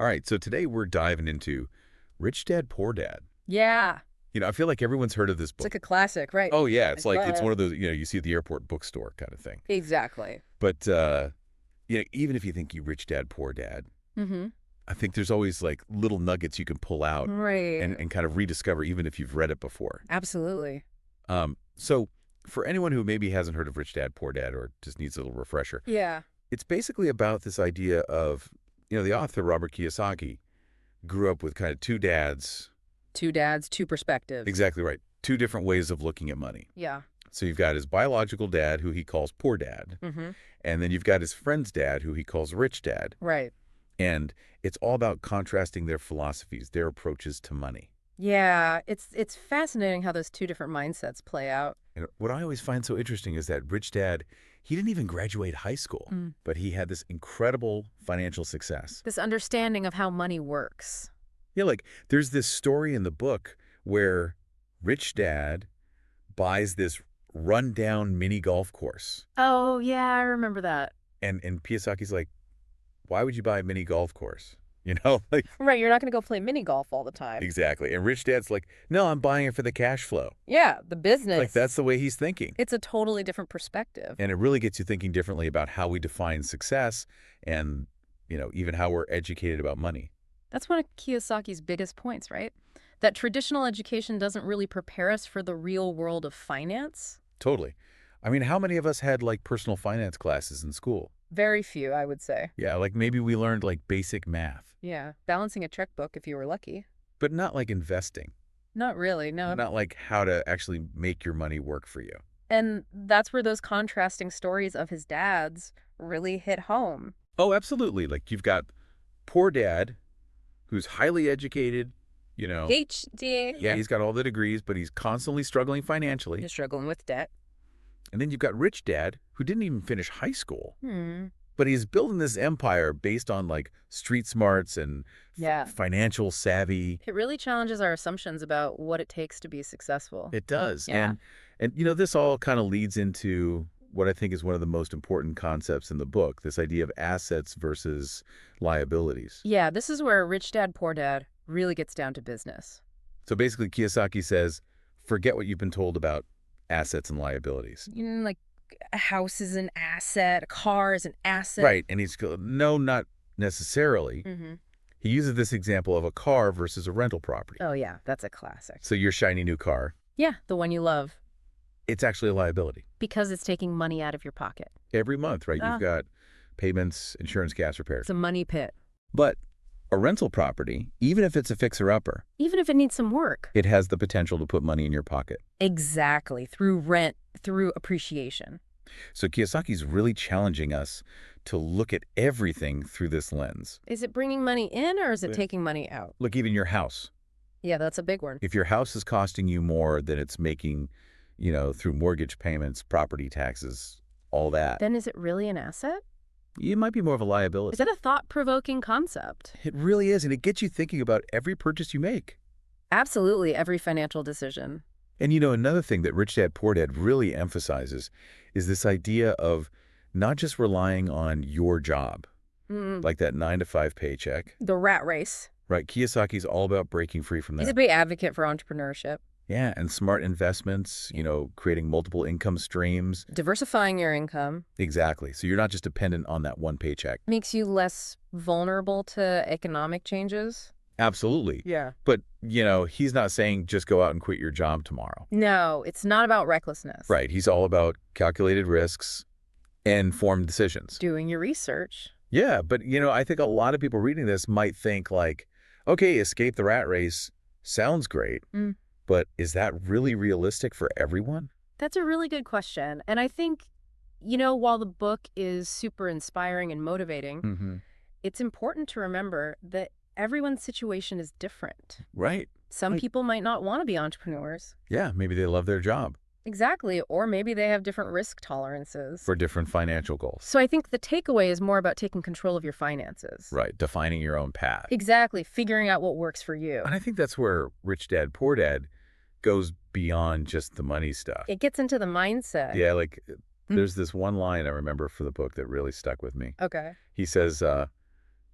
All right, so today we're diving into Rich Dad, Poor Dad. Yeah. I feel like everyone's heard of this It's book. like a classic, right? Oh, yeah, it's Like, one of those, you see at the airport bookstore kind of thing. Exactly. But, even if you think you Rich Dad, Poor Dad, Mm-hmm. I think there's always like little nuggets you can pull out Right. and kind of rediscover even if you've read it before. Absolutely. So for anyone who maybe hasn't heard of Rich Dad, Poor Dad or just needs a little refresher, Yeah. it's basically about this idea of, the author, Robert Kiyosaki, grew up with kind of two dads. Two dads, two perspectives. Exactly right. Two different ways of looking at money. Yeah. So you've got his biological dad, who he calls Poor Dad. Mm-hmm. And then you've got his friend's dad, who he calls Rich Dad. Right. And it's all about contrasting their philosophies, their approaches to money. Yeah. It's fascinating how those two different mindsets play out. And what I always find so interesting is that Rich Dad, he didn't even graduate high school, but he had this incredible financial success. This understanding of how money works. Yeah, like there's this story in the book where Rich Dad buys this rundown mini golf course. Oh, yeah, I remember that. And Kiyosaki's like, why would you buy a mini golf course? Like Right, you're not going to go play mini golf all the time. exactly. And Rich Dad's like, no, I'm buying it for the cash flow. Yeah, the business. Like that's the way he's thinking. It's a totally different perspective. And it really gets you thinking differently about how we define success and, even how we're educated about money. That's one of Kiyosaki's biggest points, right? That traditional education doesn't really prepare us for the real world of finance. Totally. I mean, how many of us had like personal finance classes in school? Very few, I would say. Yeah, like maybe we learned like basic math, Yeah, balancing a checkbook if you were lucky. but not like investing, Not really, no. not like how to actually make your money work for you. And that's where those contrasting stories of his dads really hit home. Oh, absolutely. Like you've got Poor Dad, who's highly educated, HD. Yeah, he's got all the degrees, but he's constantly struggling financially. You're struggling with debt. And then you've got Rich Dad, who didn't even finish high school, Hmm. but he's building this empire based on like street smarts and Yeah. financial savvy. It really challenges our assumptions about what it takes to be successful. It does. Yeah. And this all kind of leads into what I think is one of the most important concepts in the book, this idea of assets versus liabilities. Yeah, this is where Rich Dad, Poor Dad really gets down to business. So basically, Kiyosaki says, forget what you've been told about assets and liabilities. Like a house is an asset, a car is an asset. Right. And no, not necessarily. Mm-hmm. He uses this example of a car versus a rental property. Oh, yeah, that's a classic. So your shiny new car, Yeah, the one you love. it's actually a liability. Because it's taking money out of your pocket. Every month, right? Ah. You've got payments, insurance, gas repairs. It's a money pit. But a rental property, even if it's a fixer-upper, Even if it needs some work. it has the potential to put money in your pocket. Exactly. Through rent, through appreciation. So Kiyosaki's really challenging us to look at everything through this lens. Is it bringing money in or is it Yeah. taking money out? Look, even your house. Yeah, that's a big one. If your house is costing you more than it's making, through mortgage payments, property taxes, all that, Then is it really an asset? it might be more of a liability. Is that a thought-provoking concept? It really is, and it gets you thinking about every purchase you make. Absolutely, every financial decision. And another thing that Rich Dad, Poor Dad really emphasizes is this idea of not just relying on your job, like that 9-to-5 paycheck, The rat race. right? Kiyosaki's all about breaking free from He's a that. big advocate for entrepreneurship. Yeah, and smart investments, creating multiple income streams. Diversifying your income Exactly. So you're not just dependent on that one paycheck. makes you less vulnerable to economic changes. Absolutely. Yeah. But, he's not saying just go out and quit your job tomorrow. No, it's not about recklessness. Right. He's all about calculated risks and informed decisions. Doing your research. Yeah, but, I think a lot of people reading this might think like, okay, escape the rat race sounds great, but is that really realistic for everyone? That's a really good question. And I think, while the book is super inspiring and motivating, it's important to remember that everyone's situation is different. Right. Some people might not want to be entrepreneurs. Yeah, maybe they love their job Exactly. Or maybe they have different risk tolerances. for different financial goals. So I think the takeaway is more about taking control of your finances. Right, defining your own path. Exactly. Figuring out what works for you. And I think that's where Rich Dad, Poor Dad goes beyond just the money stuff. It gets into the mindset. Yeah, like there's this one line I remember for the book that really stuck with me. Okay. He says,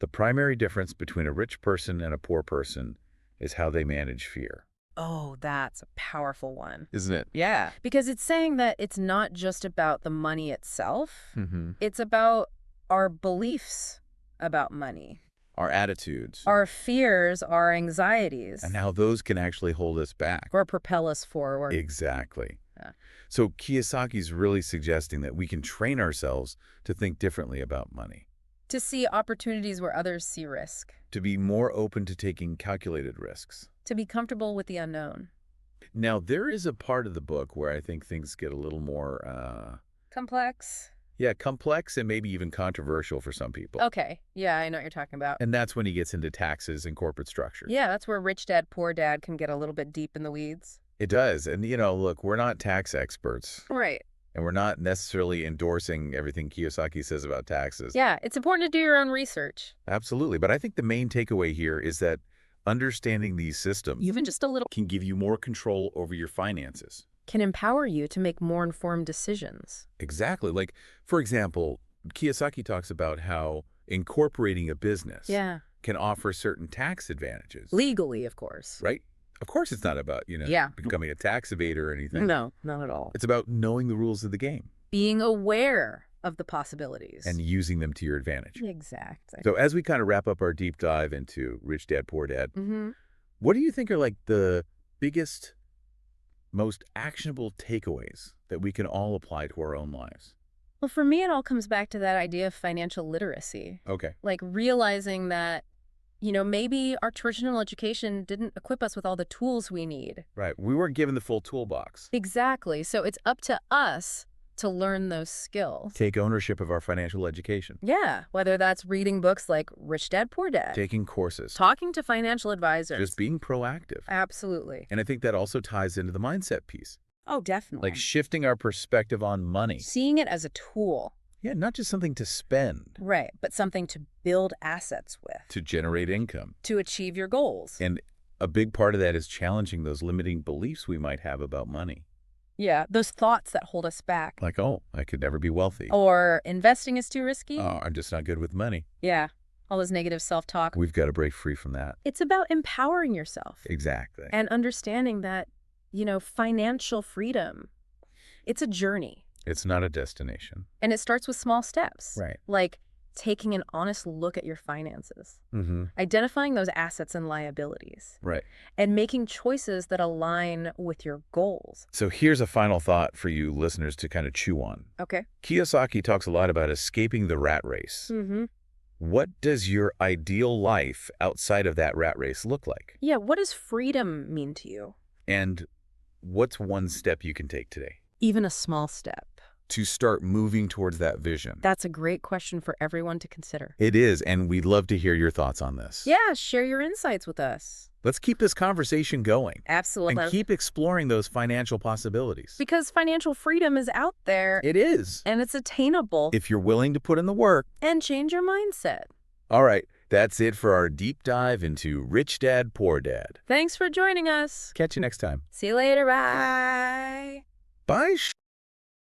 The primary difference between a rich person and a poor person is how they manage fear. Oh, that's a powerful one. Isn't it? Yeah. Because it's saying that it's not just about the money itself. Mm-hmm. It's about our beliefs about money, Our attitudes. our fears, our anxieties. And how those can actually hold us back. Or propel us forward. Exactly. Yeah. So Kiyosaki's really suggesting that we can train ourselves to think differently about money. To see opportunities where others see risk. To be more open to taking calculated risks. To be comfortable with the unknown. Now, there is a part of the book where I think things get a little more, Complex. yeah, complex and maybe even controversial for some people. Okay. Yeah, I know what you're talking about. And that's when he gets into taxes and corporate structure. Yeah, that's where rich dad, poor dad can get a little bit deep in the weeds. It does. And, look, we're not tax experts. Right. And we're not necessarily endorsing everything Kiyosaki says about taxes. Yeah, it's important to do your own research. Absolutely. But I think the main takeaway here is that understanding these systems Even just a little can give you more control over your finances. can empower you to make more informed decisions. Exactly. Like, for example, Kiyosaki talks about how incorporating a business can offer certain tax advantages. Legally, of course. Right? Of course it's not about, becoming a tax evader or anything. No, not at all. It's about knowing the rules of the game. Being aware of the possibilities. And using them to your advantage. Exactly. So as we kind of wrap up our deep dive into Rich Dad, Poor Dad, Mm-hmm. what do you think are like the biggest, most actionable takeaways that we can all apply to our own lives? Well, for me, it all comes back to that idea of financial literacy. Okay. Like realizing that, maybe our traditional education didn't equip us with all the tools we need. Right. We weren't given the full toolbox. Exactly. So it's up to us to learn those skills. Take ownership of our financial education. Yeah, whether that's reading books like Rich Dad, Poor Dad. Taking courses. Talking to financial advisors. Just being proactive. Absolutely. And I think that also ties into the mindset piece. Oh, definitely. Like shifting our perspective on money. Seeing it as a tool. Yeah, not just something to spend. Right, but something to build assets with. To generate income. To achieve your goals. And a big part of that is challenging those limiting beliefs we might have about money. Yeah, those thoughts that hold us back. Like, oh, I could never be wealthy. Or investing is too risky. Oh, I'm just not good with money. Yeah, all this negative self-talk. We've got to break free from that. It's about empowering yourself. Exactly. And understanding that, financial freedom, it's a journey. It's not a destination. And it starts with small steps. Right. Like taking an honest look at your finances. Mm-hmm. Identifying those assets and liabilities. Right. And making choices that align with your goals. So here's a final thought for you listeners to kind of chew on. Okay. Kiyosaki talks a lot about escaping the rat race. Mm-hmm. What does your ideal life outside of that rat race look like? Yeah, what does freedom mean to you? And what's one step you can take today Even a small step. to start moving towards that vision? That's a great question for everyone to consider. It is, and we'd love to hear your thoughts on this. Yeah, share your insights with us. Let's keep this conversation going. Absolutely. And keep exploring those financial possibilities. Because financial freedom is out there. It is. And it's attainable. If you're willing to put in the work. And change your mindset. All right, that's it for our deep dive into Rich Dad, Poor Dad. Thanks for joining us. Catch you next time. See you later. Bye. Bye.